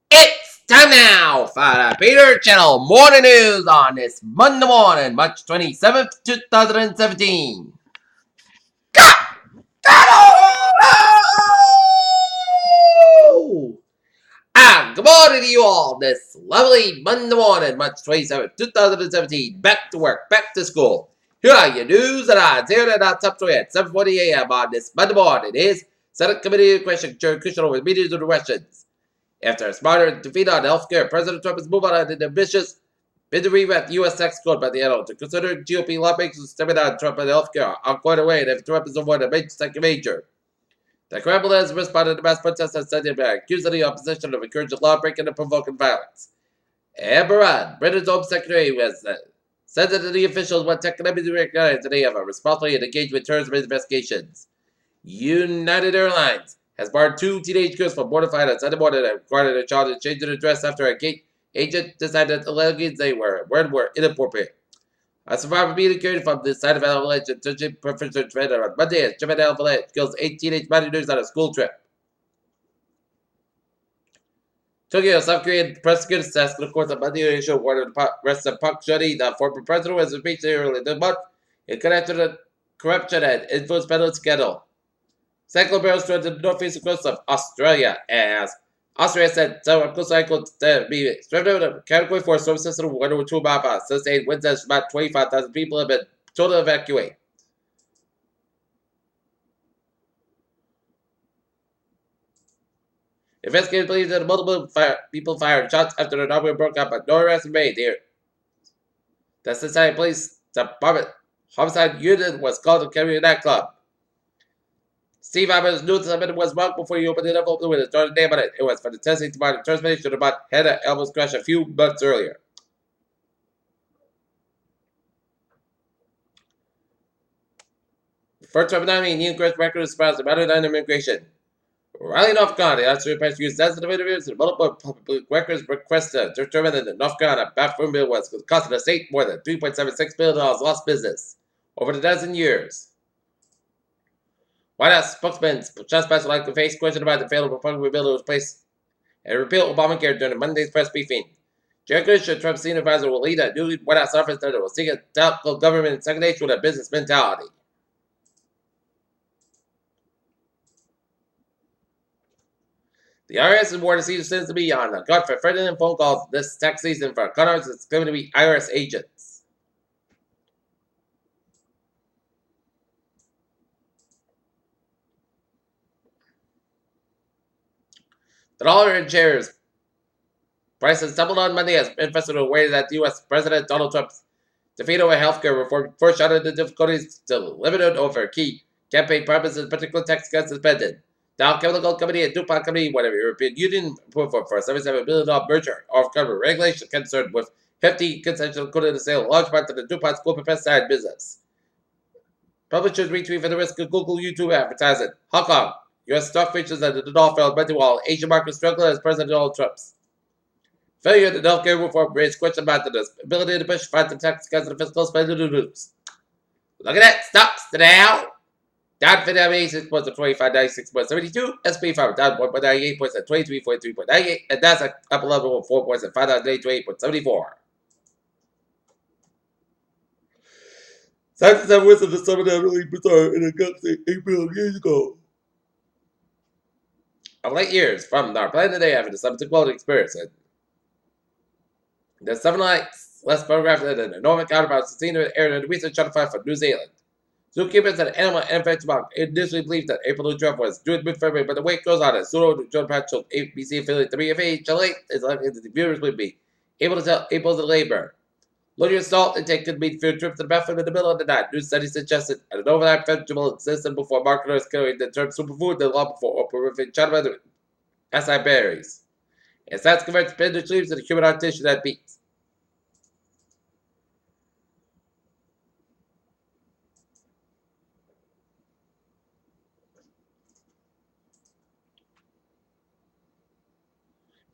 It's time now for the Peter Channel Morning News on this Monday morning, March 27th, 2017. Go! Good morning to you all this lovely Monday morning, March 27th, 2017. Back to work, back to school. Here are your news and odds here at our top 3 at 7:40 a.m. on this Monday morning. It is Senate Committee question, with meetings and questions. After a smarter defeat on healthcare, President Trump is moving on an ambitious bid to rewrite the U.S. tax code by the end to consider GOP lawmakers stepping on Trump on healthcare are quite away, and if Trump is avoided a major second major. The Kremlin has responded to mass protests and said they accusing the opposition of encouraging lawbreaking and provoking violence. And Barad, Britain's Home Secretary, has said that the officials want tech companies to recognize that they have a responsibility and engage with terrorism investigations. United Airlines has barred 2 teenage girls from boarding flight on Sunday morning and required their child to change their dress after a gate agent decided that the leggings they were wearing were inappropriate. A survivor being carried from the side of Avalanche and touching Professor Trader on Monday as Japan Avalanche kills 8 teenage minors on a school trip. Tokyo, South Korean prosecutors asked the court on Monday to issue a warrant to arrest Park Geun-hye, the former president, was impeached earlier this month in connection to the corruption and influence peddling scandal. Cyclone barrels toward the northeast coast of Australia as Austria said some cyclones to be stripped out of a Category 4 storm system with 2 miles. Sustained winds as about 25,000 people have been told to evacuate. Investigators believe that multiple people fired shots after the robbery broke out, but no arrests were made here. The Cincinnati Police Department homicide unit was called to carry a nightclub. Steve Albert's new submitted was marked before he opened it up with his daughter's name on it. It was for the testing to monitor transmission about Hannah Elmo's crash a few months earlier. First time nominee Neil Grace record is surprised about it on immigration. Riley, North Carolina, the answer press used sensitive interviews and multiple public records requested to determine that the North Carolina bathroom bill was costing the state more than $3.76 billion lost business over a dozen years. White House spokesman Sean Spicer likely faced question about the failed Republican bill that was placed and repeal Obamacare during Monday's press briefing. Jared Kushner, Trump's senior advisor, will lead a new White House office that will seek a tackle government in second age with a business mentality. The IRS is warned senior citizens to be on the guard for threatening phone calls this tax season for cutters that's going to be IRS agents. The dollar and shares prices doubled on Monday as investors were worried that U.S. President Donald Trump's defeat over healthcare reform foreshadowed the difficulties to limit it over key campaign promises, particularly tax cuts suspended. Dow Chemical Company and DuPont Company, whatever European Union approval for a $77 billion merger of government regulation concerned with 50 concessions, including the sale of large parts of the DuPont's global pesticide business. Publishers retweet for the risk of Google YouTube advertising. Hong Kong, U.S. stock futures at the dollar fell Monday while Asian markets struggle as President Donald Trump's failure to healthcare reform raised question about the ability to push fight the tax cuts and the fiscal spending to lose. Look at that, stocks today. Down 56 points at 2596.72. SP 5 down 1.98 points at 2343.98. And Nasdaq up 11.4 points at 5088.74. Scientists have witnessed the summer that really bizarre in a galaxy 8 billion years ago. Of late years from our planet today having the summit to quality experience. And the 7 lights less photographed than an enormous counterparts seen in the air in the research certified for New Zealand. Zookeepers and animal manufacturers initially believed that April 12th was due in mid-February, but the wait goes on as pseudo-John Pat showed ABC affiliate 3FA Chile is likely that the viewers would be able to tell April's labor. Loading salt intake could mean fewer trips to the bathroom in the middle of the night. New studies suggested an overnight vegetable existed before marketers carried the term superfood the law before operating China with acai berries. And science converts spinach leaves into human heart tissue that beats.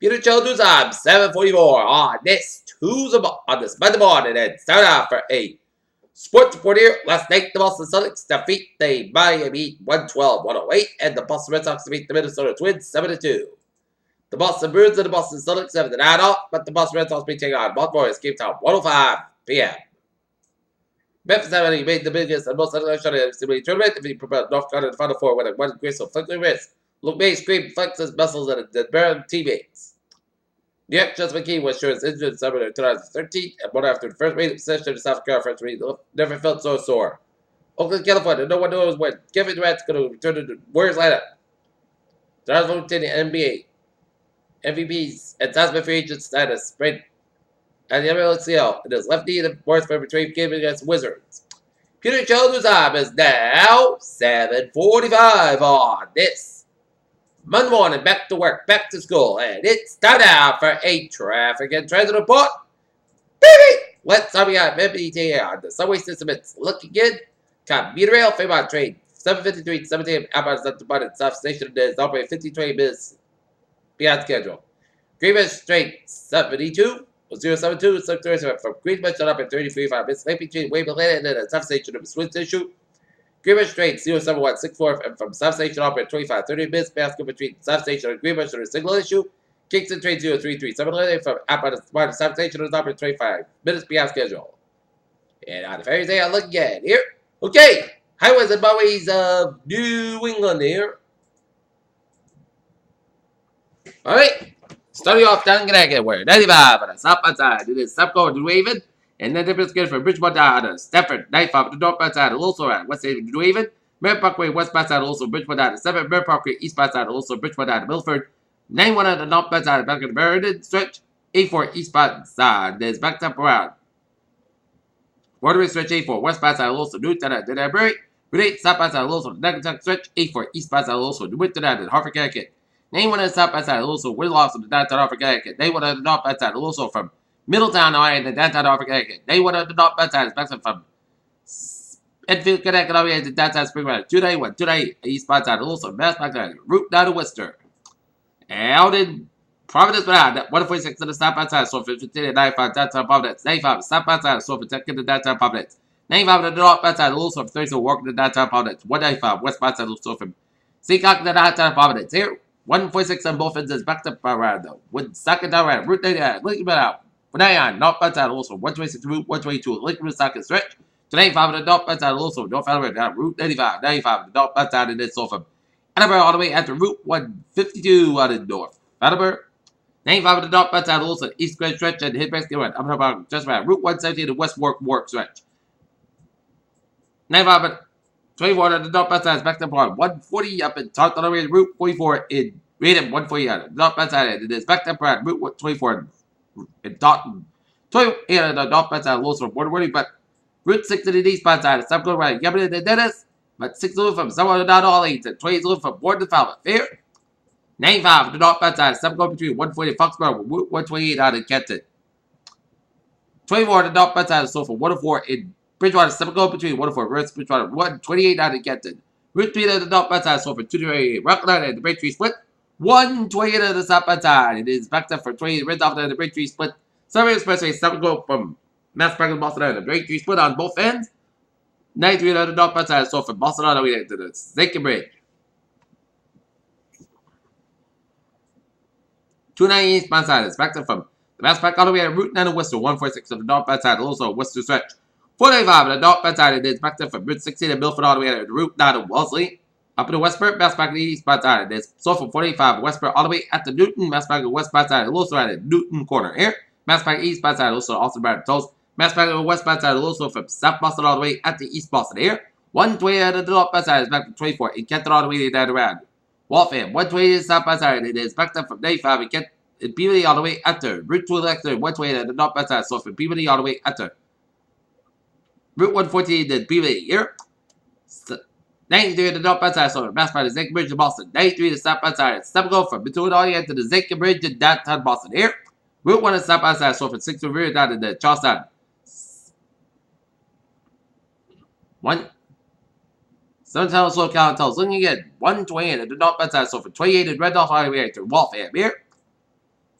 Peter Joe News time, 7:44 on this Monday morning, and start out for a sports report here. Last night, the Boston Celtics defeat the Miami Heat 112-108, and the Boston Red Sox defeat the Minnesota Twins 7-2. The Boston Bruins and the Boston Celtics have an add-off, but the Boston Red Sox be taking on Baltimore at Game Time, 1:05 p.m. Memphis having made the biggest and most unusual NCAA tournament if he propelled North Carolina to the Final Four with a one graceful flickering wrist. Luke May screamed, flexed his muscles at the Baron teammates. New York Justin McKee was sure his injured in summer of 2013 and one after the first rated possession of South Carolina French Marine never felt so sore. Oakland, California, no one knows when Kevin Durant's going to return to the Warriors lineup. Stars voted in the NBA. MVPs and Tasman free agents status spread at the MLCL and his left knee in the fourth for between game against Wizards. Peter Childers' time is now 7:45 on this Monday morning. Back to work, back to school, and it's time now for a traffic and transit report. Baby! Let's talk about MBTA on the subway system. It's looking good. Commuter rail, Fremont train, 7:53, 7 a.m. outbound at the button. South station is operating 15-20 minutes beyond schedule. Greenwich train, 72. 072 from Greenwich up at 33.5 minutes. Late between Wayman and then a South Station of Swiss issue. Greenwich train 07164 and from South Station up at 25:30 minutes. Basket between South Station and Greenwich on a single issue. Kingston train 0337 from outbound at South Station is up at 25 minutes beyond schedule. And on the ferry day, I'm looking at here. Okay, highways and byways of New England here. All right. Starting off down in Connecticut, where 95 on the southbound side, it is stop going to New Haven, and then difference good from Bridgeport down to Stafford, 95 on the northbound side, also at West Haven to New Haven, Merritt Parkway westbound side, also Bridgeport down to 7, Merritt Parkway eastbound side, also Bridgeport down to Milford, 91 on the northbound side, back of the Meriden stretch, 84 eastbound side, there's backed up around. Waterway stretch 84 westbound side, also Newton at Denbury, Route 8 southbound side, also Neckartuck stretch, 84 eastbound side, also New Winton at Hartford, Connecticut. Name one on the southbound side, also Whitlock from the downtown Hartford, Connecticut. Name one on the northbound side, also from Middletown, Ohio, and the downtown Hartford, Connecticut. Name one on the northbound side, is back from Enfield, Connecticut, all the way to downtown Spring Valley. 291, eastbound side, also Mass back to Route down to Worcester. Out in Providence, Rhode Island, 146 on the southbound side, so for 15 and 95 downtown Providence. 95 southbound side, so for 10 to downtown Providence. 95 on the northbound side, also from 30 walking to downtown Providence. 195 westbound side, also from Seacock to downtown Providence. Here. 146 on both ends is backed up around though. With second down right, Route 99, Lincoln out. 199, northbound side also. 126 Route 122, Lincoln second stretch. 295 on the northbound side also. North Alabama down Route 95, 95 on the northbound side and then so from Attleboro all the way after Route 152 out of north. Attleboro. 95 on the northbound side also. East Grand stretch and hit back right. I'm about just right. Route 117 to West Warp stretch. 95 on 24 on the northbound side is backed up on 140 up in Taunton all the way to Route 44 in Radom 140 on the northbound side. It is backed up on Route 24 in Taunton. 28 on the northbound side, Lewis from 140, but Route 6 to the eastbound side is going right. Gabbard and Dennis, but 6 from somewhere down all 8 and 20 from Ward to Falmouth. Fair. 95 on the northbound side, 7 going between 140 and Foxborough, Route 128 out in Kenton. 24 on the northbound side, so from 104 in Bridgewater, 7 going between 104 Reds, Bridgewater, 128 out in Kenton. Route 3 on the northbound side, so for 228 Rockland and the Braintree split. 128 on the southbound side. It is backed up for 20 Reds off and the Braintree split. Survey Expressway, 7 go from Mass Park and Boston and the Braintree split on both ends. 93 on the northbound side, so from Boston all the way to the Zinkin Bridge. 290 eastbound side is backed up from the Mass Park all the way to Route 9 to Worcester. 146 on the northbound side, also Worcester stretch. 495 on the northbound side, it is backed up from Route 16 and Milford all the way to Route 9 to Wellesley. Up in the Westport, Mass Park on the eastbound side, it is so from 45 Westport all the way at the Newton, Mass Park on the westbound side, also at the Newton corner here. Mass Park eastbound side, also Austin Brown Toast. Mass Park on the westbound side, also from South Boston all the way at the East Boston here. 120 on the northbound side is back from 24 in Kenton all the way down around Waltham. 120 is southbound side, it is backed up from 95 in Kenton. In Peabody all the way after Route 2 Elector, 120 on the northbound side, so from Peabody all the way after Route 114 in Peabody here. 93 on the northbound side, so from Mass Park to Zinc Bridge in Boston. 93 to southbound side, 7 go from between all the way to the Zinc Bridge in downtown Boston here. Route 1 is southbound side, so from 6 to River down to the Charlestown. 1 7 slow count tells looking again. 128 at the northbound side, so from 28 in Randolph all the way to Waltham here.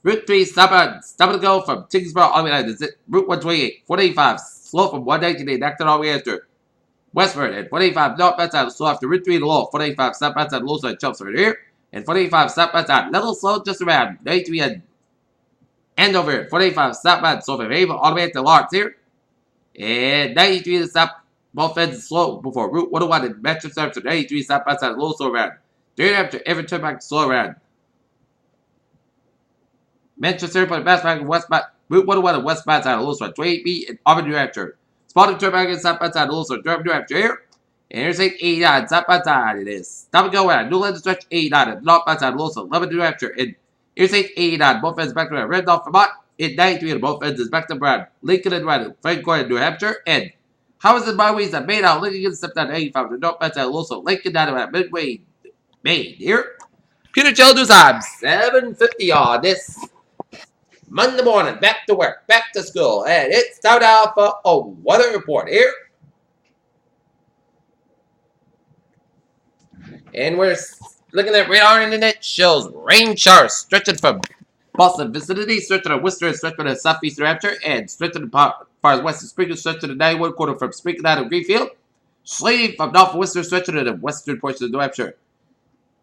Route 3, stop to go from Tingsboro all the way to Route 128. 485, slow from 119, acted all the way after Westford. And 485, northbound side, slow after Route 3 to Lowell. 485, southbound side, Lowell side, Chelmsford here. And 45 stop by time. Little slow just around. 93 and over. 45 stop by so for Ava automatic the larks here. And 93 to stop. Both ends slow before route 101 and metro service. 93 stop by side. Low slow around. 3 after every turn back slow around. Manchester for the best back west by route 101 and west by side. Low slow 28B and Auburn New Hampshire. Spotted turn back and stop by side. Low slow Durham New Hampshire here. Interstate 89, stop by side it is. Stop and go around. New Lens stretch 89, and not by side. Also, 11 New Hampshire. And Interstate 89, both ends back to around. Red off Vermont. In 93, and both ends is back to Brad. Lincoln and Red. Frank Gordon, New Hampshire. And Houses byways that made out. Lincoln stepped down 85, and not by side. Also, Lincoln down around Midway. Made here. Peter Childers time. 7:50 on this Monday morning. Back to work. Back to school. And it's time now for a weather report here. And we're looking at radar internet shows rain showers stretching from Boston vicinity, stretching to Worcester, stretching to southeast New Hampshire, and stretching to far as west of Springfield, stretching to 91 quarter from Springfield down to Greenfield, slating from north of Worcester, stretching to the western portion of New Hampshire,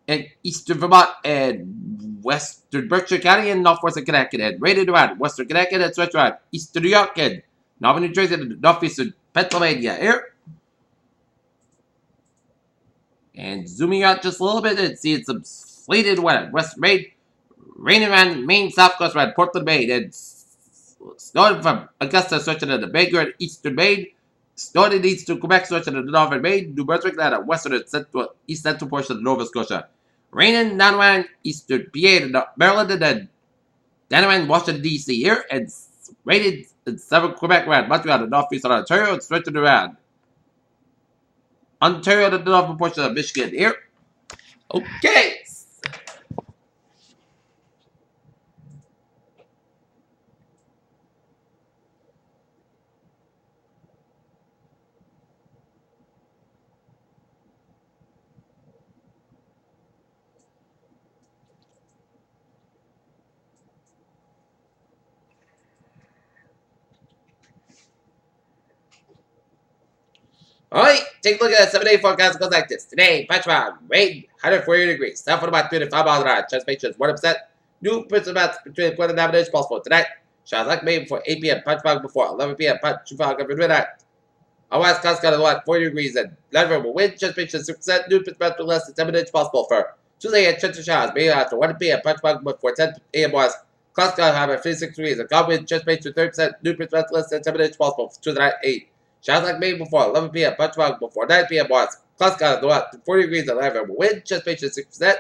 and eastern Vermont, and western Berkshire County, and northwestern Connecticut, and rain around western Connecticut, and stretching around eastern New York, and northern New Jersey, and northeastern Pennsylvania. Here. And zooming out just a little bit and seeing some slated weather. Western Maine, rain around Maine, south coast around Portland, Maine, and snowing from Augusta, stretching to the Bangor and eastern Maine, snowing east to Quebec, stretching to the northern Maine, New Brunswick, and the western and central, east central portion of Nova Scotia. Raining down around eastern PA to Maryland, and then down around Washington, D.C. here, and raining in southern Quebec around Montreal and northeastern Ontario, and stretching around Ontario, the northern portion of Michigan here. Okay. Alright, take a look at that 7-day forecast. It goes like this. Today, Patchwork, rain, 140 degrees. South for about 35 miles an hour. Chance patient 1%. New principal amounts between 1 and 9 minutes possible tonight. Showers like maybe before 8 p.m. Patchwork before 11 p.m. Patchwork after midnight. Otherwise, clouds got a lot 40 degrees and light variable wind. Chance patient 6%. New principal amounts less than 10 minutes possible for Tuesday and chance of showers. Maybe after 1 p.m. Patchwork before 10 a.m. was. Clouds got have at 56 degrees. And God wind. Chance patient 30%. New principal amounts less than 10 minutes possible for Tuesday night 8. Showers like maybe before 11 p.m. Patchwork before 9 p.m. was. Clouds got a 40 degrees and light variable wind. Chance patient 6%.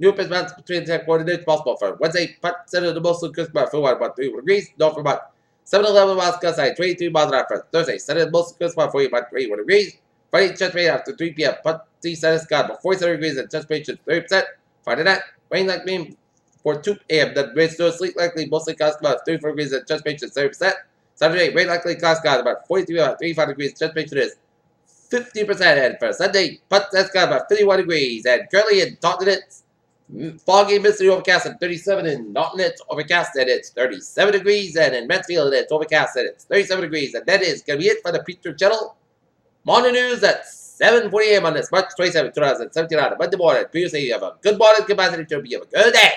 New amounts between 10 coordinates possible for Wednesday. Center of the most coast by 41.3 degrees. North Vermont. 7-11 miles coast side. 23 miles an hour for Thursday. Center of the most coast by 40.31 degrees. Friday, chance rate after 3 p.m. Putty center sky by 47 degrees and chance rate 30%. Friday night, rain like me for 2 a.m. Then rain snow sleet likely mostly cost about 34 degrees and chance rate 30%. Saturday, rain likely cost God about 43 about 35 degrees. Chance rate is 50%. And for Sunday, Put that's got about 51 degrees. And currently in Taunton, it's foggy, misty, overcast at 37. In Naughton, it's overcast and it's 37 degrees. And in Mansfield, it's overcast and it's 37 degrees. And that is going to be it for the Peter Channel Morning News at 7:40 a.m. on this March 27, 2017 on a Monday morning. Previously, you have a good morning, good afternoon, you have a good day.